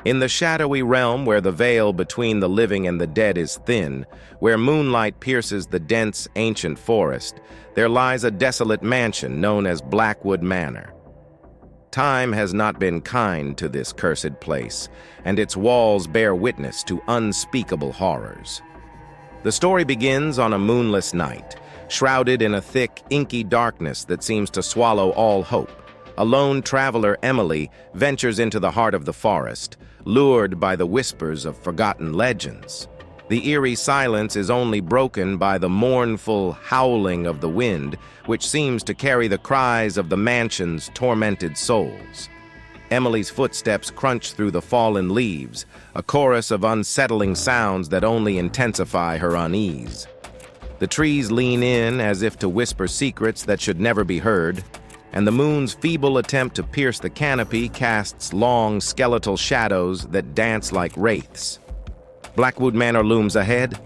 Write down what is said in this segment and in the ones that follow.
In the shadowy realm where the veil between the living and the dead is thin, where moonlight pierces the dense, ancient forest, there lies a desolate mansion known as Blackwood Manor. Time has not been kind to this cursed place, and its walls bear witness to unspeakable horrors. The story begins on a moonless night, shrouded in a thick, inky darkness that seems to swallow all hope. A lone traveler, Emily, ventures into the heart of the forest, lured by the whispers of forgotten legends. The eerie silence is only broken by the mournful howling of the wind, which seems to carry the cries of the mansion's tormented souls. Emily's footsteps crunch through the fallen leaves, a chorus of unsettling sounds that only intensify her unease. The trees lean in as if to whisper secrets that should never be heard, and the moon's feeble attempt to pierce the canopy casts long, skeletal shadows that dance like wraiths. Blackwood Manor looms ahead,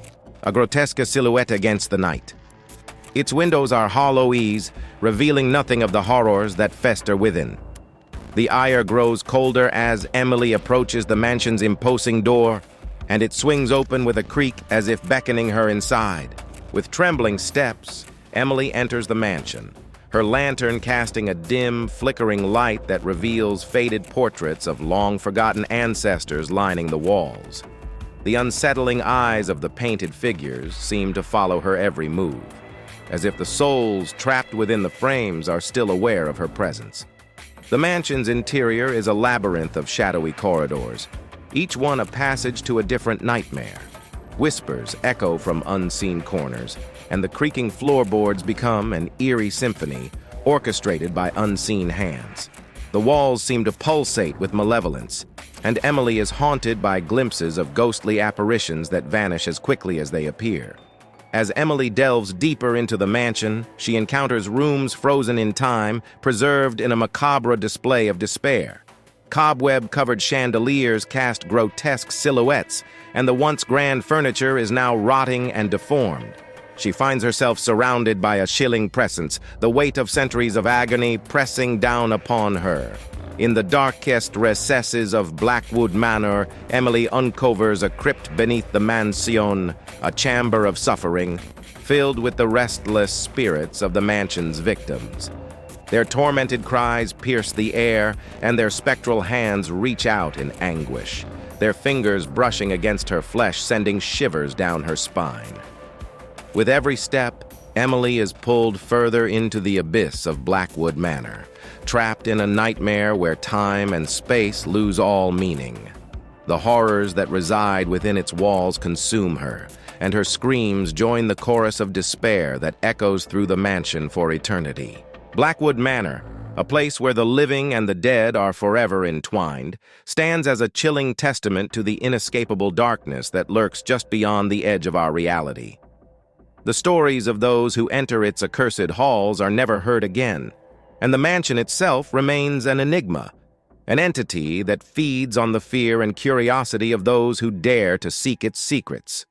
a grotesque silhouette against the night. Its windows are hollow eaves, revealing nothing of the horrors that fester within. The air grows colder as Emily approaches the mansion's imposing door, and it swings open with a creak as if beckoning her inside. With trembling steps, Emily enters the mansion, her lantern casting a dim, flickering light that reveals faded portraits of long-forgotten ancestors lining the walls. The unsettling eyes of the painted figures seem to follow her every move, as if the souls trapped within the frames are still aware of her presence. The mansion's interior is a labyrinth of shadowy corridors, each one a passage to a different nightmare. Whispers echo from unseen corners, and the creaking floorboards become an eerie symphony orchestrated by unseen hands. The walls seem to pulsate with malevolence, and Emily is haunted by glimpses of ghostly apparitions that vanish as quickly as they appear. As Emily delves deeper into the mansion, she encounters rooms frozen in time, preserved in a macabre display of despair. Cobweb-covered chandeliers cast grotesque silhouettes, and the once grand furniture is now rotting and deformed. She finds herself surrounded by a chilling presence, the weight of centuries of agony pressing down upon her. In the darkest recesses of Blackwood Manor, Emily uncovers a crypt beneath the mansion, a chamber of suffering, filled with the restless spirits of the mansion's victims. Their tormented cries pierce the air, and their spectral hands reach out in anguish, their fingers brushing against her flesh, sending shivers down her spine. With every step, Emily is pulled further into the abyss of Blackwood Manor, trapped in a nightmare where time and space lose all meaning. The horrors that reside within its walls consume her, and her screams join the chorus of despair that echoes through the mansion for eternity. Blackwood Manor, a place where the living and the dead are forever entwined, stands as a chilling testament to the inescapable darkness that lurks just beyond the edge of our reality. The stories of those who enter its accursed halls are never heard again, and the mansion itself remains an enigma, an entity that feeds on the fear and curiosity of those who dare to seek its secrets.